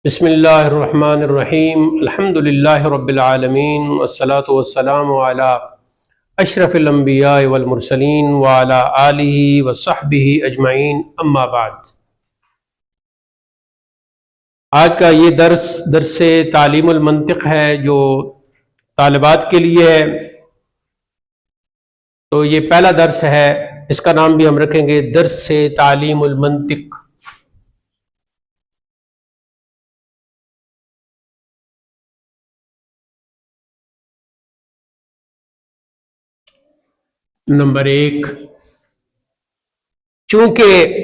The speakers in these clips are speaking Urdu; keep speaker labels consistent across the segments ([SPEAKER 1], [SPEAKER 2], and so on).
[SPEAKER 1] بسم اللہ الرحمن الرحیم الحمد للہ رب العالمین والصلاة والسلام علی اشرف الانبیاء والمرسلین وعلی آلہ وصحبہ اجمعین اما بعد۔ آج کا یہ درس تعلیم المنطق ہے جو طالبات کے لیے ہے، تو یہ پہلا درس ہے، اس کا نام بھی ہم رکھیں گے درس تعلیم المنطق۔ نمبر 1، چونکہ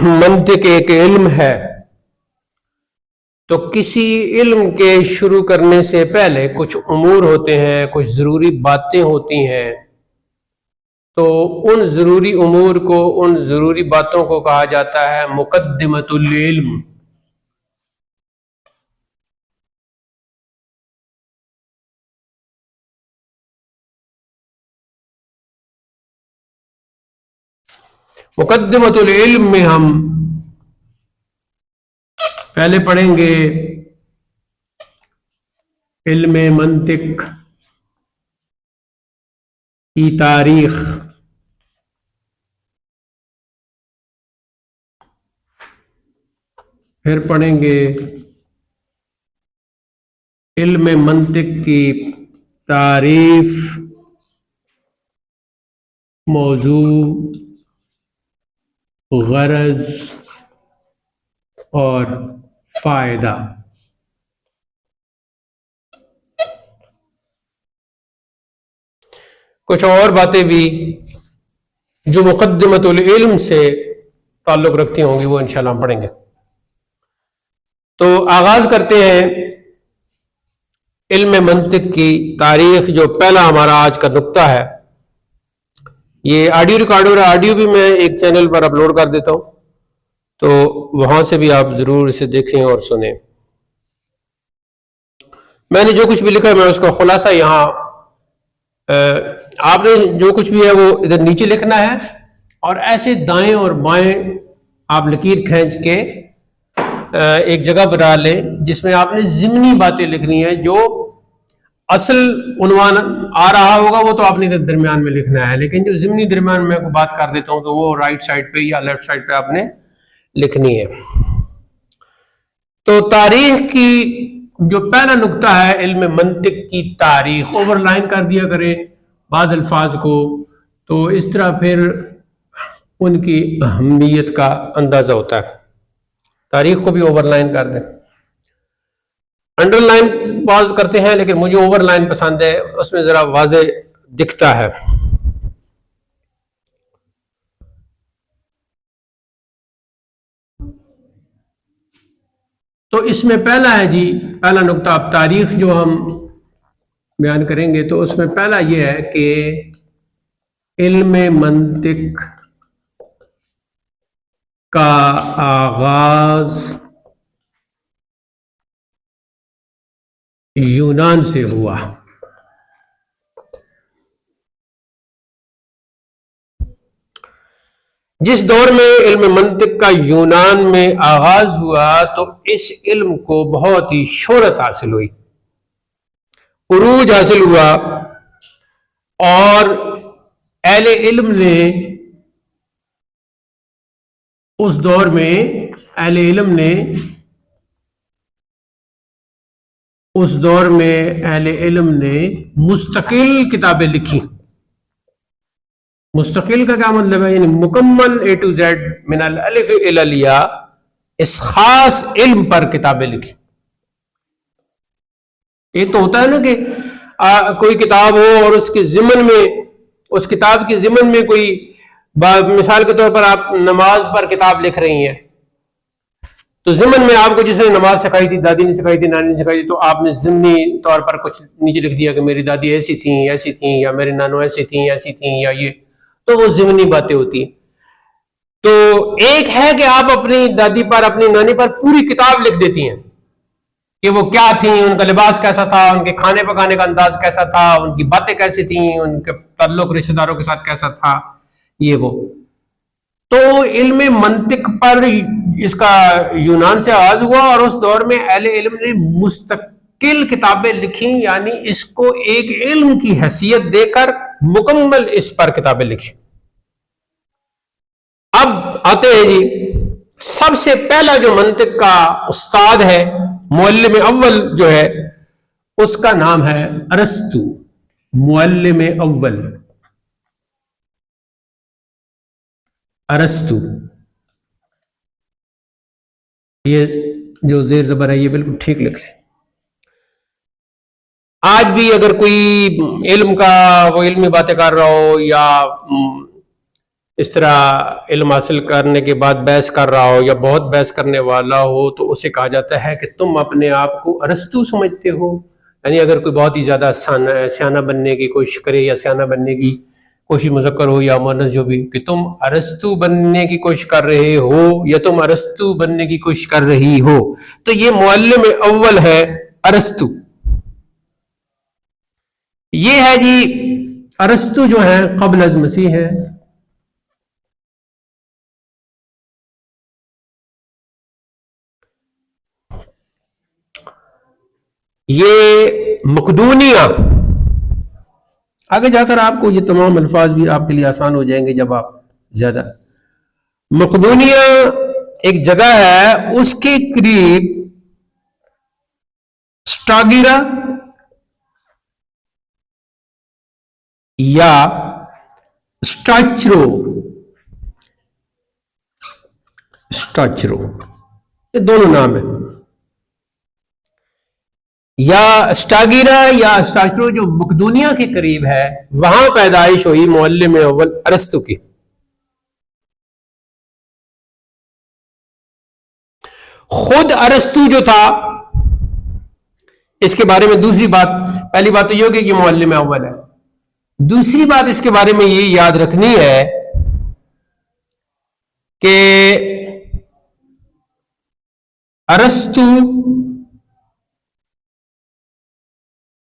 [SPEAKER 1] منطق ایک علم ہے تو کسی علم کے شروع کرنے سے پہلے کچھ امور ہوتے ہیں، کچھ ضروری باتیں ہوتی ہیں، تو ان ضروری امور کو، ان ضروری باتوں کو کہا جاتا ہے مقدمۃ العلم۔ مقدمۃ العلم میں ہم پہلے پڑھیں گے علم منطق کی تاریخ، پھر پڑھیں گے علم منطق کی تعریف، موضوع، غرض اور فائدہ۔ کچھ اور باتیں بھی جو مقدمۃ العلم سے تعلق رکھتی ہوں گی وہ انشاءاللہ ہم پڑھیں گے۔ تو آغاز کرتے ہیں علم منطق کی تاریخ، جو پہلا ہمارا آج کا نقطہ ہے۔ یہ آڈیو ریکارڈر، آڈیو بھی میں ایک چینل پر اپلوڈ کر دیتا ہوں، تو وہاں سے بھی آپ ضرور اسے دیکھیں اور سنیں۔ میں نے جو کچھ بھی لکھا ہے میں اس کا خلاصہ یہاں، آپ نے جو کچھ بھی ہے وہ ادھر نیچے لکھنا ہے، اور ایسے دائیں اور بائیں آپ لکیر کھینچ کے ایک جگہ بنا لیں جس میں آپ نے ضمنی باتیں لکھنی ہیں۔ جو اصل عنوان آ رہا ہوگا وہ تو آپ نے درمیان میں لکھنا ہے، لیکن جو ضمنی درمیان میں بات کر دیتا ہوں تو وہ رائٹ سائڈ پہ یا لیفٹ سائڈ پہ آپ نے لکھنی ہے۔ تو تاریخ کی جو پہلا نقطہ ہے علم منطق کی تاریخ، اوور لائن کر دیا کریں بعض الفاظ کو، تو اس طرح پھر ان کی اہمیت کا اندازہ ہوتا ہے۔ تاریخ کو بھی اوور لائن کر دیں، انڈر لائن بعض کرتے ہیں لیکن مجھے اوور لائن پسند ہے، اس میں ذرا واضح دکھتا ہے۔ تو اس میں پہلا ہے جی، پہلا نقطہ اب تاریخ جو ہم بیان کریں گے تو اس میں پہلا یہ ہے کہ علم منطق کا آغاز یونان سے ہوا۔ جس دور میں علم منطق کا یونان میں آغاز ہوا تو اس علم کو بہت ہی شہرت حاصل ہوئی، عروج حاصل ہوا، اور اہل علم نے اس دور میں، اہل علم نے اس دور میں اہل علم نے مستقل کتابیں لکھی۔ مستقل کا کیا مطلب ہے؟ یعنی مکمل اے ٹو زیڈ من الالف الی الیاء اس خاص علم پر کتابیں لکھی۔ ایک تو ہوتا ہے نا کہ کوئی کتاب ہو اور اس کے ضمن میں، اس کتاب کے ضمن میں کوئی، مثال کے طور پر آپ نماز پر کتاب لکھ رہی ہیں، تو ضمن میں آپ کو جس نے نماز سکھائی تھی، دادی نے سکھائی تھی، نانی نے سکھائی تھی، تو آپ نے ضمنی طور پر کچھ نیچے لکھ دیا کہ میری دادی ایسی تھیں، یا میرے نانو ایسی تھیں، یا یہ، تو وہ ضمنی باتیں ہوتی ہیں۔ تو ایک ہے کہ آپ اپنی دادی پر، اپنی نانی پر پوری کتاب لکھ دیتی ہیں کہ وہ کیا تھیں، ان کا لباس کیسا تھا، ان کے کھانے پکانے کا انداز کیسا تھا، ان کی باتیں کیسی تھیں، ان کے تعلق رشتہ داروں کے ساتھ کیسا تھا، یہ وہ۔ تو علم منطق پر اس کا یونان سے آغاز ہوا اور اس دور میں اہل علم نے مستقل کتابیں لکھی، یعنی اس کو ایک علم کی حیثیت دے کر مکمل اس پر کتابیں لکھی۔ اب آتے ہیں جی، سب سے پہلا جو منطق کا استاد ہے، معلم اول جو ہے، اس کا نام ہے ارسطو، معلم اول ارسطو۔ یہ جو زیر زبر ہے یہ بالکل ٹھیک لکھ لیں۔ آج بھی اگر کوئی علم کا وہ علمی باتیں کر رہا ہو یا اس طرح علم حاصل کرنے کے بعد بحث کر رہا ہو یا بہت بحث کرنے والا ہو تو اسے کہا جاتا ہے کہ تم اپنے آپ کو ارسطو سمجھتے ہو، یعنی اگر کوئی بہت ہی زیادہ سیانہ بننے کی کوشش کرے یا سیانہ بننے کی کوشش مذکر ہو یا مؤنث جو بھی، کہ تم ارسطو بننے کی کوشش کر رہے ہو یا تم ارسطو بننے کی کوشش کر رہی ہو، تو یہ معلم اول ہے ارسطو۔ یہ ہے جی ارسطو جو ہے قبل از مسیح ہے۔ یہ مقدونیہ، آگے جا کر آپ کو یہ تمام الفاظ بھی آپ کے لیے آسان ہو جائیں گے جب آپ زیادہ۔ مقدونیہ ایک جگہ ہے، اس کے قریب سٹاگیرا یا سٹاچرو یہ دونوں نام ہیں، یا سٹاگیرا یا سٹاچرو جو مقدونیہ کے قریب ہے، وہاں پیدائش ہوئی معلم اول ارسطو کی۔ خود ارسطو جو تھا، اس کے بارے میں دوسری بات، پہلی بات تو یہ ہوگی کہ معلم اول ہے، دوسری بات اس کے بارے میں یہ یاد رکھنی ہے کہ ارسطو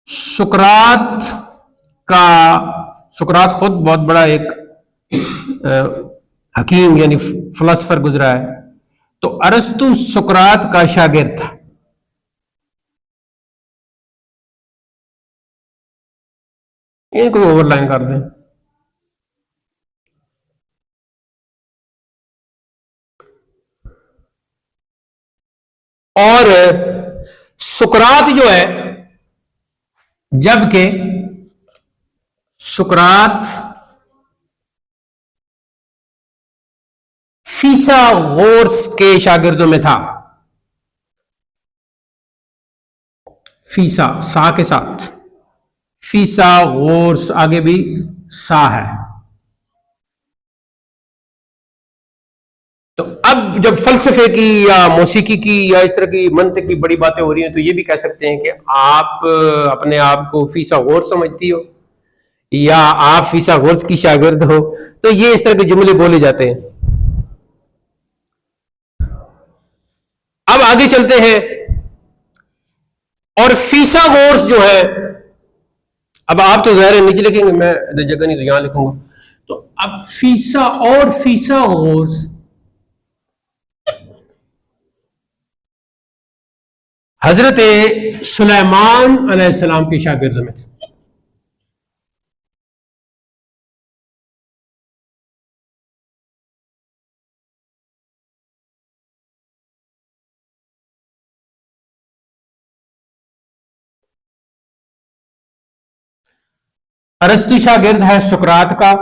[SPEAKER 1] سقراط خود بہت بڑا ایک حکیم یعنی فلسفر گزرا ہے، تو ارسطو سقراط کا شاگرد تھا۔ ان کو اوور لائن کر دیں۔ اور سقراط جو ہے، جبکہ سقراط فیثاغورس کے شاگردوں میں تھا، فیثا سا کے ساتھ، فیثاغورس آگے بھی سا ہے۔ تو اب جب فلسفے کی یا موسیقی کی یا اس طرح کی منطق کی بڑی باتیں ہو رہی ہیں تو یہ بھی کہہ سکتے ہیں کہ آپ اپنے آپ کو فیثاغورس سمجھتی ہو یا آپ فیثاغورس کی شاگرد ہو، تو یہ اس طرح کے جملے بولے جاتے ہیں۔ اب آگے چلتے ہیں، اور فیثاغورس جو ہے، اب آپ تو ظاہر نیچے لکھیں گے، میں جگہ نہیں تو یہاں لکھوں گا، تو اب فیثاغورس حضرت سلیمان علیہ السلام کے شاگرد میں تھے۔ ارسطو شاگرد ہے سقراط کا،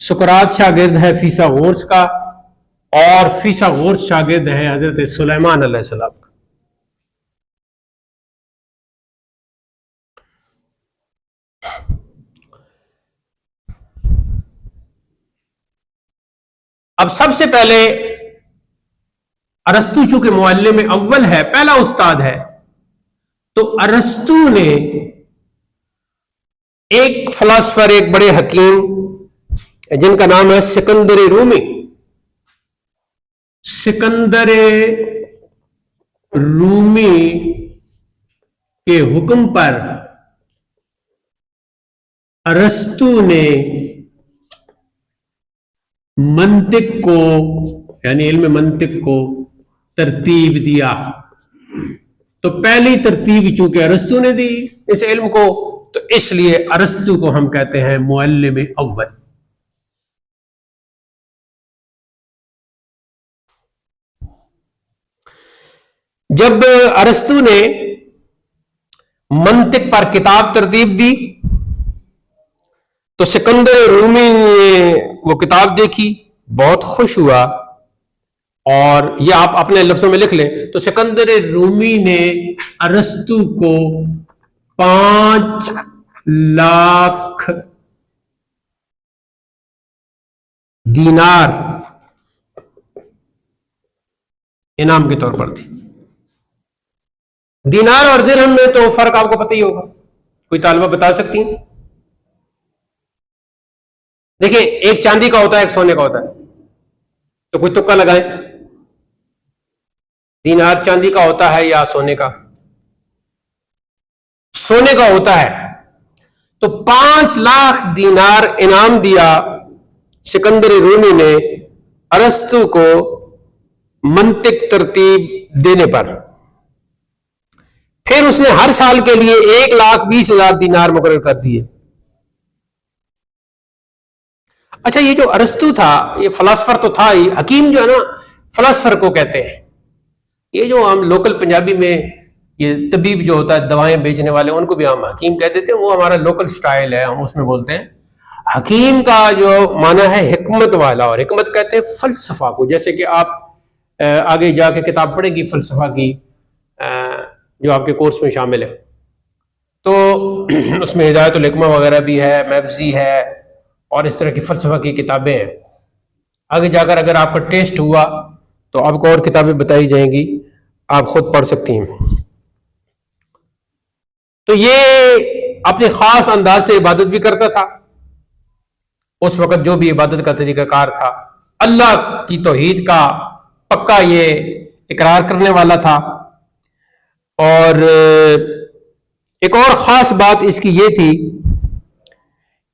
[SPEAKER 1] سقراط شاگرد ہے فیثاغورس کا، اور فیثاغورس شاگرد ہے حضرت سلیمان علیہ السلام کا۔ اب سب سے پہلے ارسطو چونکہ معلم اول ہے، پہلا استاد ہے، تو ارسطو نے ایک فلسفر، ایک بڑے حکیم جن کا نام ہے سکندر رومی، سکندر رومی کے حکم پر ارسطو نے منطق کو یعنی علم منطق کو ترتیب دیا. تو پہلی ترتیب چونکہ ارسطو نے دی اس علم کو، تو اس لیے ارسطو کو ہم کہتے ہیں معلم اول. جب ارسطو نے منطق پر کتاب ترتیب دی تو سکندر رومی نے وہ کتاب دیکھی، بہت خوش ہوا، اور یہ آپ اپنے لفظوں میں لکھ لیں تو سکندر رومی نے ارسطو کو 5 لاکھ دینار انعام کے طور پر دی. دینار اور درہم میں تو فرق آپ کو پتہ ہی ہوگا، کوئی طالبہ بتا سکتی ہیں؟ دیکھیں، ایک چاندی کا ہوتا ہے، ایک سونے کا ہوتا ہے، تو کوئی تکا لگائیں. دینار چاندی کا ہوتا ہے یا سونے کا؟ سونے کا ہوتا ہے. تو 5 لاکھ دینار انعام دیا سکندر رومی نے ارسطو کو منطق ترتیب دینے پر. پھر اس نے ہر سال کے لیے 1,20,000 دینار مقرر کر دیے. اچھا، یہ جو ارسطو تھا یہ فلاسفر تو تھا ہی، حکیم جو ہے نا فلاسفر کو کہتے ہیں. یہ جو ہم لوکل پنجابی میں یہ طبیب جو ہوتا ہے دوائیں بیچنے والے ان کو بھی ہم حکیم کہہ دیتے ہیں، وہ ہمارا لوکل سٹائل ہے، ہم اس میں بولتے ہیں. حکیم کا جو معنی ہے حکمت والا، اور حکمت کہتے ہیں فلسفہ کو. جیسے کہ آپ آگے جا کے کتاب پڑھیں گی فلسفہ کی جو آپ کے کورس میں شامل ہے، تو اس میں ہدایت الحکمہ وغیرہ بھی ہے، میبزی ہے، اور اس طرح کی فلسفہ کی کتابیں ہیں. آگے جا کر اگر آپ کا ٹیسٹ ہوا تو آپ کو اور کتابیں بتائی جائیں گی، آپ خود پڑھ سکتی ہیں. تو یہ اپنے خاص انداز سے عبادت بھی کرتا تھا. اس وقت جو بھی عبادت کا طریقہ کار تھا، اللہ کی توحید کا پکا یہ اقرار کرنے والا تھا. اور ایک اور خاص بات اس کی یہ تھی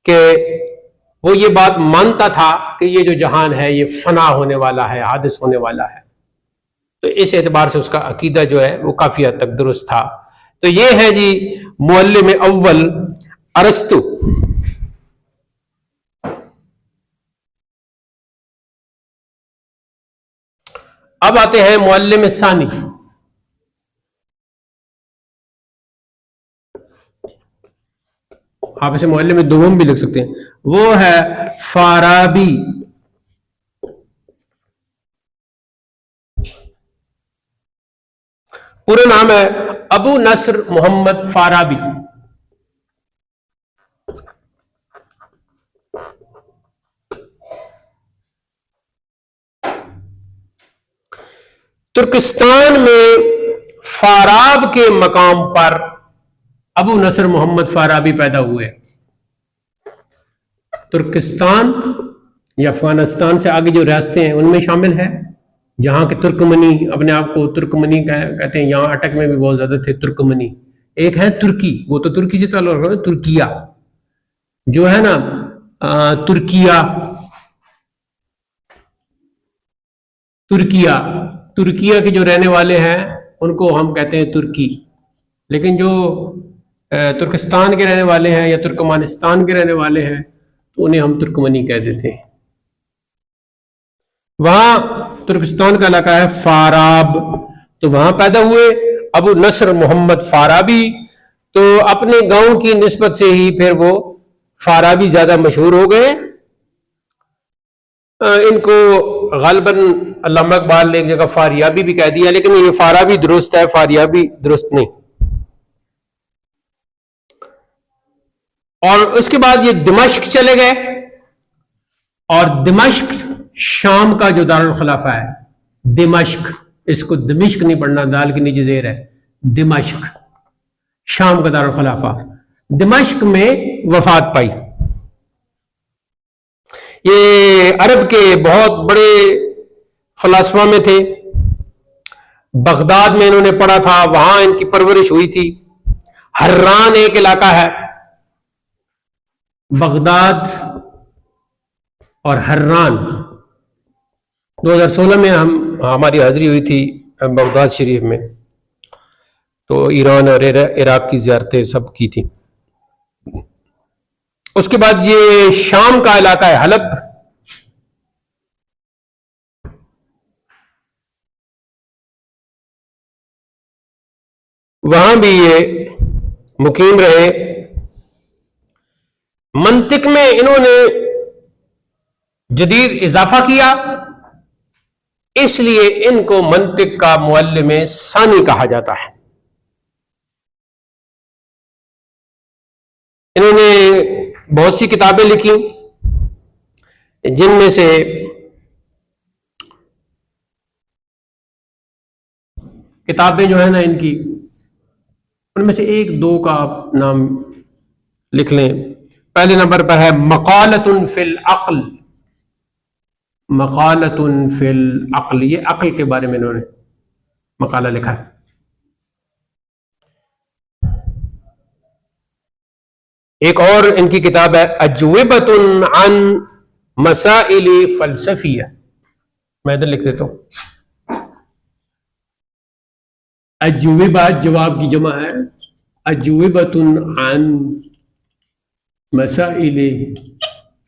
[SPEAKER 1] کہ وہ یہ بات مانتا تھا کہ یہ جو جہان ہے یہ فنا ہونے والا ہے، حادث ہونے والا ہے. تو اس اعتبار سے اس کا عقیدہ جو ہے وہ کافی حد تک درست تھا. تو یہ ہے جی معلم اول ارسطو. اب آتے ہیں معلم ثانی. آپ اسے معلم دوم بھی لکھ سکتے ہیں. وہ ہے فارابی. پورا نام ہے ابو نصر محمد فارابی. ترکستان میں فاراب کے مقام پر ابو نصر محمد فارابی پیدا ہوئے. ترکستان یا افغانستان سے آگے جو ریاستیں ہیں ان میں شامل ہے، جہاں کے ترکمنی اپنے آپ کو ترکمنی کہتے ہیں. یہاں اٹک میں بھی بہت زیادہ تھے ترکمنی. ایک ہے ترکی، وہ تو ترکی سے تعلق رکھتا ہے. ترکیہ جو ہے نا، ترکیہ کے جو رہنے والے ہیں ان کو ہم کہتے ہیں ترکی. لیکن جو ترکستان کے رہنے والے ہیں یا ترکمانستان کے رہنے والے ہیں تو انہیں ہم ترکمنی کہہ دیتے ہیں. وہاں ترکستان کا علاقہ ہے فاراب، تو وہاں پیدا ہوئے ابو نصر محمد فارابی. تو اپنے گاؤں کی نسبت سے ہی پھر وہ فارابی زیادہ مشہور ہو گئے. ان کو غالباً علامہ اقبال نے ایک جگہ فاریابی بھی کہہ دیا، لیکن یہ فارابی درست ہے، فاریابی درست نہیں. اور اس کے بعد یہ دمشق چلے گئے، اور دمشق شام کا جو دارالخلافہ ہے. دمشق، اس کو دمشق نہیں پڑھنا، دال کی نیچے زیر ہے. دمشق شام کا دارالخلافہ. دمشق میں وفات پائی. یہ عرب کے بہت بڑے فلاسفہ میں تھے. بغداد میں انہوں نے پڑھا تھا، وہاں ان کی پرورش ہوئی تھی. حران ایک علاقہ ہے، بغداد اور حران 2016 میں ہماری حاضری ہوئی تھی بغداد شریف میں، تو ایران اور عراق کی زیارتیں سب کی تھی۔ اس کے بعد یہ شام کا علاقہ ہے حلب، وہاں بھی یہ مقیم رہے۔ منطق میں انہوں نے جدید اضافہ کیا، اس لیے ان کو منطق کا معلم ثانی کہا جاتا ہے۔ انہوں نے بہت سی کتابیں لکھی، جن میں سے کتابیں جو ہے نا ان کی، ان میں سے ایک دو کا آپ نام لکھ لیں۔ پہلے نمبر پر ہے مقالۃ فی العقل، مقالۃ فی العقل، یہ عقل کے بارے میں انہوں نے مقالہ لکھا ہے۔ ایک اور ان کی کتاب ہے اجوبۃ عن مسائل فلسفیہ، میں ادھر لکھ دیتا ہوں۔ اجوبہ جواب کی جمع ہے، اجوبۃ عن مسائل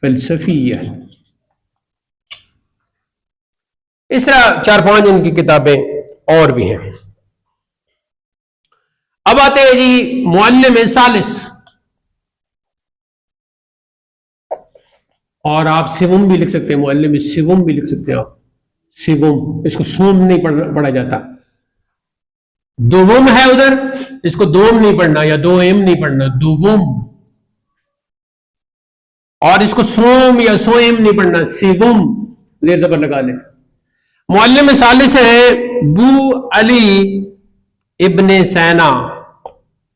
[SPEAKER 1] فلسفیہ۔ اس طرح 4-5 ان کی کتابیں اور بھی ہیں۔ اب آتے ہیں جی معلم ثالث، اور آپ سوم بھی لکھ سکتے ہیں، معلم سوم بھی لکھ سکتے ہیں آپ، سوم، اس کو سوم نہیں پڑھا جاتا، دوم ہے ادھر، اس کو دوم نہیں پڑھنا یا دوم نہیں پڑھنا، دوم، اور اس کو سوم یا سوئم نہیں پڑھنا، سوم، زیر زبر لگا لیں۔ معلم ثالث ہے بو علی ابن سینا،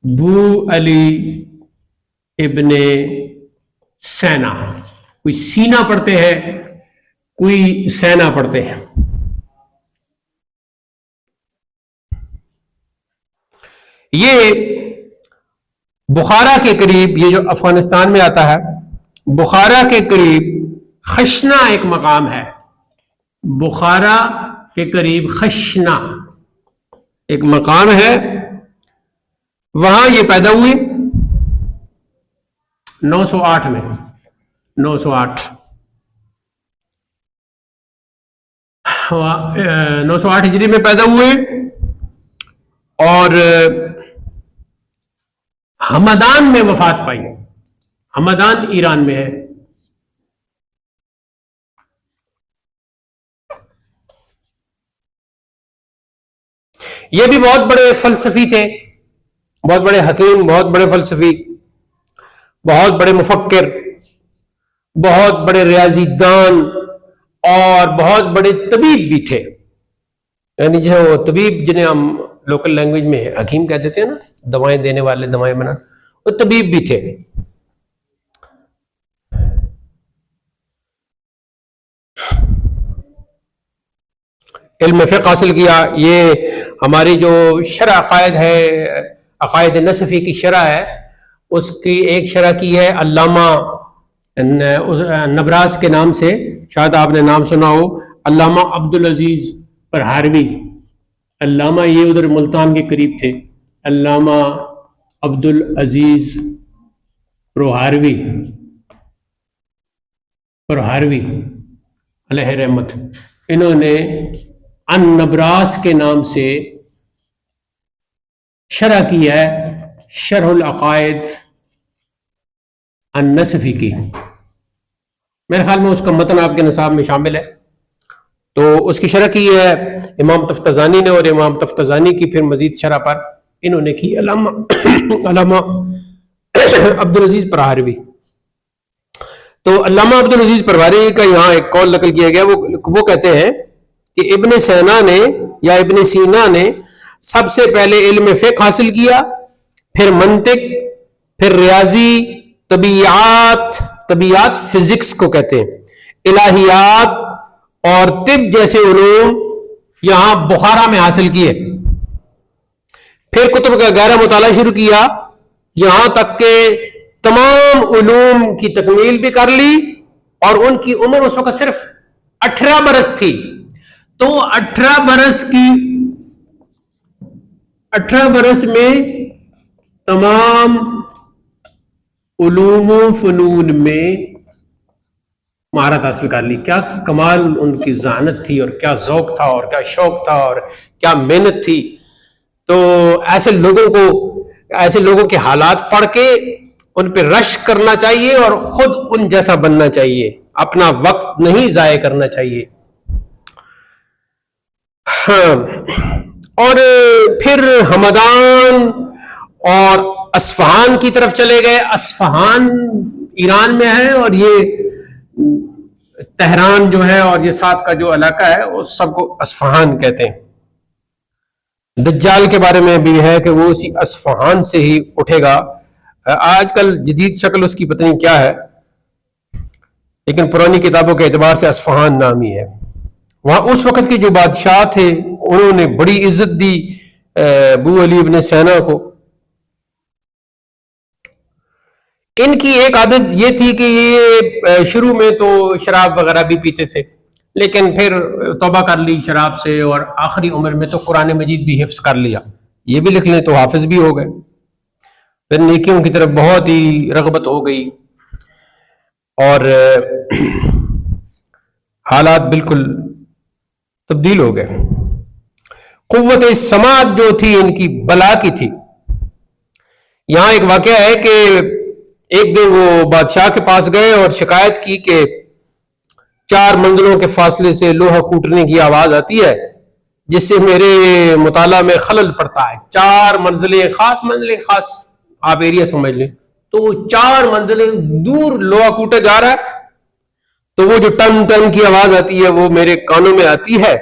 [SPEAKER 1] بو علی ابن سینا، کوئی سینا پڑھتے ہیں، کوئی سینا پڑھتے ہیں۔ یہ بخارا کے قریب، یہ جو افغانستان میں آتا ہے، بخارا کے قریب خشنا ایک مقام ہے، بخارا کے قریب خشنا ایک مقام ہے، وہاں یہ پیدا ہوئے 908 میں، 908 ہجری میں پیدا ہوئے، اور ہمدان میں وفات پائی۔ ہمدان ایران میں ہے۔ یہ بھی بہت بڑے فلسفی تھے، بہت بڑے حکیم، بہت بڑے فلسفی، بہت بڑے مفکر، بہت بڑے ریاضی دان، اور بہت بڑے طبیب بھی تھے، یعنی جو طبیب جنہیں ہم لوکل لینگویج میں حکیم کہہ دیتے ہیں نا، دوائیں دینے والے، دوائیں بنا، وہ طبیب بھی تھے۔ علم فقہ حاصل کیا۔ یہ ہماری جو شرح عقائد ہے، عقائد نصفی کی شرح ہے، اس کی ایک شرح کی ہے علامہ نبراس کے نام سے، شاید آپ نے نام سنا ہو، علامہ عبدالعزیز پرہاروی۔ علامہ یہ ادھر ملتان کے قریب تھے، علامہ عبدالعزیز پرہاروی علیہ رحمت، انہوں نے ان نبراس کے نام سے شرح کی ہے، شرح العقائد النصفی کی۔ میرے خیال میں اس کا متن آپ کے نصاب میں شامل ہے، تو اس کی شرح کی ہے امام تفتزانی نے، اور امام تفتزانی کی پھر مزید شرح پر انہوں نے کی علامہ عبدالعزیز پرہاروی۔ تو علامہ عبدالعزیز پرہاروی کا یہاں ایک قول نقل کیا گیا، وہ کہتے ہیں کہ ابن سینا نے یا ابن سینا نے سب سے پہلے علم فقہ حاصل کیا، پھر منطق، پھر ریاضی، طبیعات فزکس کو کہتے ہیں، الہیات اور طب جیسے علوم یہاں بخارا میں حاصل کیے، پھر کتب کا گہرا مطالعہ شروع کیا، یہاں تک کہ تمام علوم کی تکمیل بھی کر لی، اور ان کی عمر اس وقت صرف 18 برس تھی، تو 18 برس میں تمام علوم و فنون میں مہارت حاصل کر لی. کیا کمال ان کی ذہانت تھی اور کیا ذوق تھا اور کیا شوق تھا اور کیا محنت تھی. تو ایسے لوگوں کے حالات پڑھ کے ان پہ رشک کرنا چاہیے اور خود ان جیسا بننا چاہیے. اپنا وقت نہیں ضائع کرنا چاہیے. ہاں، اور پھر ہمدان اور اصفہان کی طرف چلے گئے. اصفہان ایران میں ہے اور یہ تہران جو ہے اور یہ ساتھ کا جو علاقہ ہے اس سب کو اصفہان کہتے ہیں. دجال کے بارے میں بھی ہے کہ وہ اسی اصفہان سے ہی اٹھے گا. آج کل جدید شکل اس کی پتہ نہیں کیا ہے، لیکن پرانی کتابوں کے اعتبار سے اصفہان نام ہی ہے. وہاں اس وقت کے جو بادشاہ تھے انہوں نے بڑی عزت دی ابو علی ابن سینا کو. ان کی ایک عادت یہ تھی کہ یہ شروع میں تو شراب وغیرہ بھی پیتے تھے، لیکن پھر توبہ کر لی شراب سے اور آخری عمر میں تو قرآن مجید بھی حفظ کر لیا. یہ بھی لکھ لیں تو حافظ بھی ہو گئے. پھر نیکیوں کی طرف بہت ہی رغبت ہو گئی اور حالات بالکل تبدیل ہو گئے. قوت سماعت جو تھی ان کی بلا کی تھی. یہاں ایک واقعہ ہے کہ ایک دن وہ بادشاہ کے پاس گئے اور شکایت کی کہ 4 منزلوں کے فاصلے سے لوہا کوٹنے کی آواز آتی ہے جس سے میرے مطالعہ میں خلل پڑتا ہے. 4 منزلیں خاص آپ ایریا سمجھ لیں تو وہ 4 منزلیں دور لوہا کوٹے جا رہا ہے، تو وہ جو ٹن ٹن کی آواز آتی ہے وہ میرے کانوں میں آتی ہے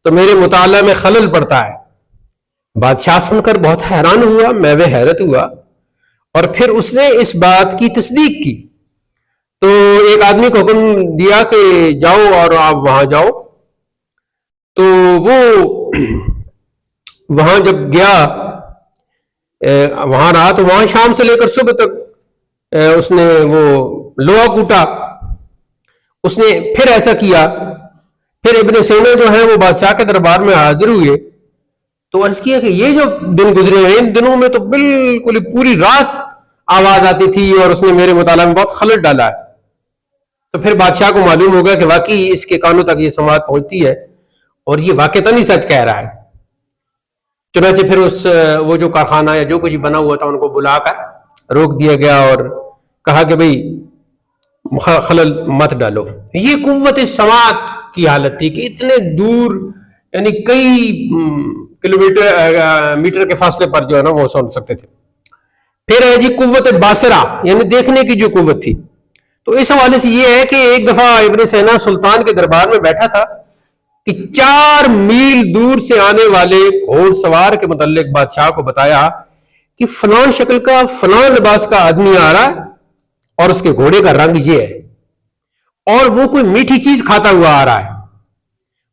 [SPEAKER 1] تو میرے مطالعہ میں خلل پڑتا ہے. بادشاہ سن کر بہت حیران ہوا، محو حیرت ہوا، اور پھر اس نے اس بات کی تصدیق کی. تو ایک آدمی کو حکم دیا کہ جاؤ اور آپ وہاں جاؤ. تو وہ وہاں جب گیا وہاں رہا تو وہاں شام سے لے کر صبح تک اس نے وہ لوہا کوٹا. اس نے پھر ایسا کیا. پھر ابن سینا جو ہے وہ بادشاہ کے دربار میں حاضر ہوئے تو عرض کیا کہ یہ جو دن گزرے ہیں ان دنوں میں تو بالکل پوری رات آواز آتی تھی اور اس نے میرے مطالعہ میں بہت خلل ڈالا ہے. تو پھر بادشاہ کو معلوم ہو گیا کہ واقعی اس کے کانوں تک یہ سماعت پہنچتی ہے اور یہ واقعتاً ہی سچ کہہ رہا ہے. چنانچہ پھر وہ جو کارخانہ یا جو کچھ بنا ہوا تھا ان کو بلا کر روک دیا گیا اور کہا کہ بھئی خلل مت ڈالو. یہ قوت سماعت کی حالت تھی کہ اتنے دور یعنی کئی میٹر کے فاصلے پر جو ہے نا وہ سن سکتے تھے. پھر ہے جی قوت باصرہ یعنی دیکھنے کی جو قوت تھی. تو اس حوالے سے یہ ہے کہ ایک دفعہ ابن سینا سلطان کے دربار میں بیٹھا تھا کہ 4 میل دور سے آنے والے گھوڑ سوار کے متعلق بادشاہ کو بتایا کہ فلاں شکل کا فلاں لباس کا آدمی آ رہا ہے اور اس کے گھوڑے کا رنگ یہ ہے اور وہ کوئی میٹھی چیز کھاتا ہوا آ رہا ہے.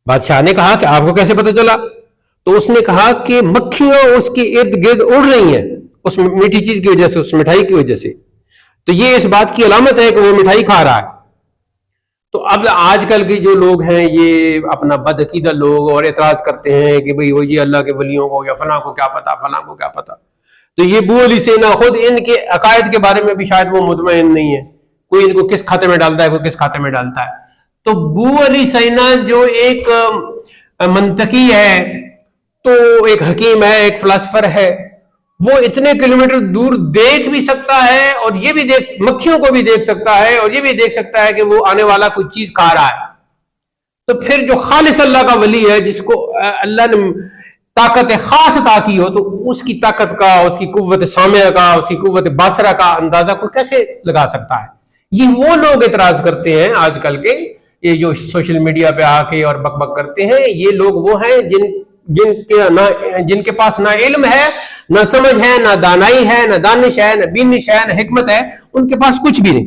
[SPEAKER 1] بادشاہ نے کہا کہ آپ کو کیسے پتہ چلا؟ تو اس نے کہا کہ مکھیاں اس کے ارد گرد اڑ رہی ہیں اس میٹھی چیز کی وجہ سے، اس مٹھائی کی وجہ سے. تو یہ اس بات کی علامت ہے کہ وہ مٹھائی کھا رہا ہے. تو اب آج کل کے جو لوگ ہیں یہ اپنا بدعقیدہ لوگ اور اعتراض کرتے ہیں کہ بھئی وہ یہ اللہ کے ولیوں کو یا فلاں کو کیا پتا فلاں کو کیا پتا. تو یہ ابو علی سینا خود ان کے عقائد کے بارے میں بھی شاید وہ مطمئن نہیں ہے، کوئی ان کو کس کھاتے میں ڈالتا ہے کوئی کس کھاتے میں ڈالتا ہے. تو ابو علی سینا جو ایک منطقی ہے، تو ایک حکیم ہے، ایک فلسفر ہے، وہ اتنے کلومیٹر دور دیکھ بھی سکتا ہے اور یہ بھی مکھیوں کو بھی دیکھ سکتا ہے اور یہ بھی دیکھ سکتا ہے کہ وہ آنے والا کوئی چیز کھا رہا ہے. تو پھر جو خالص اللہ کا ولی ہے جس کو اللہ نے طاقت خاص عطا کی ہو، تو اس کی طاقت کا، اس کی قوت سامعہ کا، اس کی قوت باصرہ کا اندازہ کوئی کیسے لگا سکتا ہے؟ یہ وہ لوگ اعتراض کرتے ہیں آج کل کے، یہ جو سوشل میڈیا پہ آ کے اور بک بک کرتے ہیں. یہ لوگ وہ ہیں جن کے پاس نہ علم ہے، نہ سمجھ ہے، نہ دانائی ہے، نہ دانش ہے، نہ بینش ہے، نہ حکمت ہے. ان کے پاس کچھ بھی نہیں.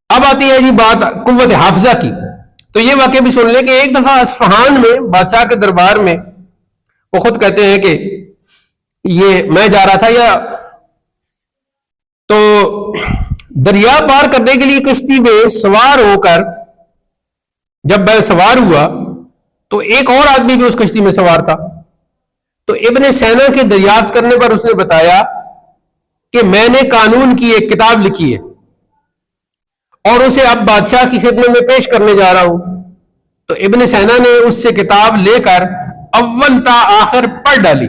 [SPEAKER 1] اب آتی ہے جی بات قوت حافظہ کی. تو یہ واقعہ بھی سن لیں کہ ایک دفعہ اصفہان میں بادشاہ کے دربار میں وہ خود کہتے ہیں کہ یہ میں جا رہا تھا تو دریا پار کرنے کے لیے کشتی میں سوار ہو کر جب میں سوار ہوا تو ایک اور آدمی بھی اس کشتی میں سوار تھا. تو ابن سینا کے دریافت کرنے پر اس نے بتایا کہ میں نے قانون کی ایک کتاب لکھی ہے اور اسے اب بادشاہ کی خدمت میں پیش کرنے جا رہا ہوں. تو ابن سینا نے اس سے کتاب لے کر اول تا آخر پڑھ ڈالی.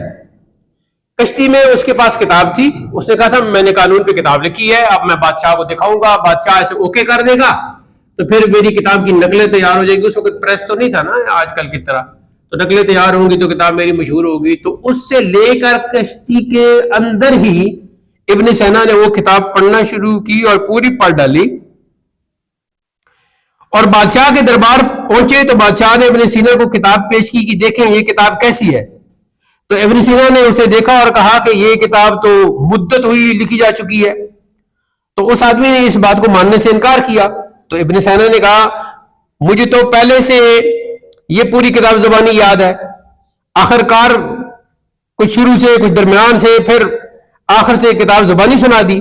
[SPEAKER 1] کشتی میں اس کے پاس کتاب تھی. اس نے کہا تھا میں نے قانون پہ کتاب لکھی ہے, اب میں بادشاہ کو دکھاؤں گا, بادشاہ اسے اوکے کر دے گا تو پھر میری کتاب کی نقلیں تیار ہو جائیں گی. اس وقت پریس تو نہیں تھا نا آج کل کی طرح, تو نقلیں تیار ہوں گی تو کتاب میری مشہور ہوگی. تو اس سے لے کر کشتی کے اندر ہی ابن سینا نے وہ کتاب پڑھنا شروع کی اور پوری پڑھ ڈالی. اور بادشاہ کے دربار پہنچے تو بادشاہ نے ابن سینا کو کتاب پیش کی کہ دیکھیں یہ کتاب کیسی ہے. تو ابن سینا نے اسے دیکھا اور کہا کہ یہ کتاب تو مدت ہوئی لکھی جا چکی ہے. تو اس آدمی نے اس بات کو ماننے سے انکار کیا. تو ابن سینا نے کہا مجھے تو پہلے سے یہ پوری کتاب زبانی یاد ہے, آخرکار کچھ شروع سے کچھ درمیان سے پھر آخر سے کتاب زبانی سنا دی.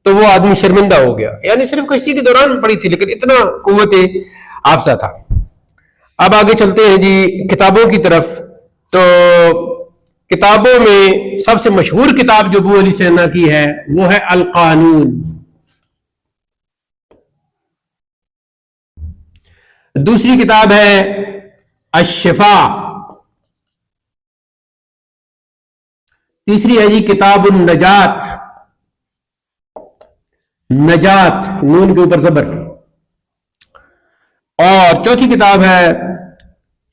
[SPEAKER 1] تو وہ آدمی شرمندہ ہو گیا, یعنی صرف کشتی کے دوران پڑھی تھی لیکن اتنا قوت حافظہ تھا. اب آگے چلتے ہیں جی کتابوں کی طرف. تو کتابوں میں سب سے مشہور کتاب جو ابو علی سینا کی ہے وہ ہے القانون. دوسری کتاب ہے الشفا. تیسری ہے جی کتاب النجات, نجات نون کے اوپر زبر. اور چوتھی کتاب ہے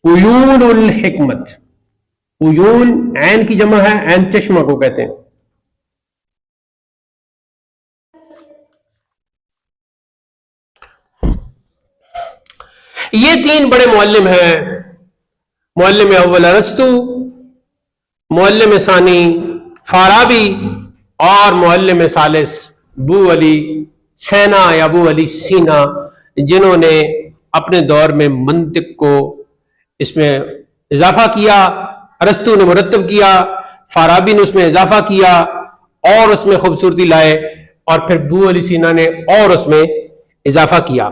[SPEAKER 1] عیون الحکمت. عیون عین کی جمع ہے, عین چشمہ کو کہتے ہیں. یہ تین بڑے معلم ہیں, معلم اول ارسطو, معلم ثانی فارابی اور معلم ثالث ابو علی سینا یا ابو علی سینا, جنہوں نے اپنے دور میں منطق کو اس میں اضافہ کیا. ارسطو نے مرتب کیا, فارابی نے اس میں اضافہ کیا اور اس میں خوبصورتی لائے, اور پھر ابو علی سینا نے اور اس میں اضافہ کیا.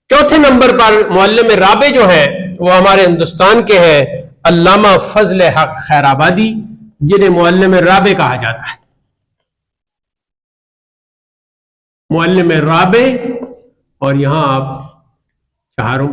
[SPEAKER 1] چوتھے نمبر پر معلم رابع جو ہیں وہ ہمارے ہندوستان کے ہیں علامہ فضل حق خیرآبادی, جنہیں معلم رابع کہا جاتا ہے. معلم رابع, اور یہاں آپ چہاروں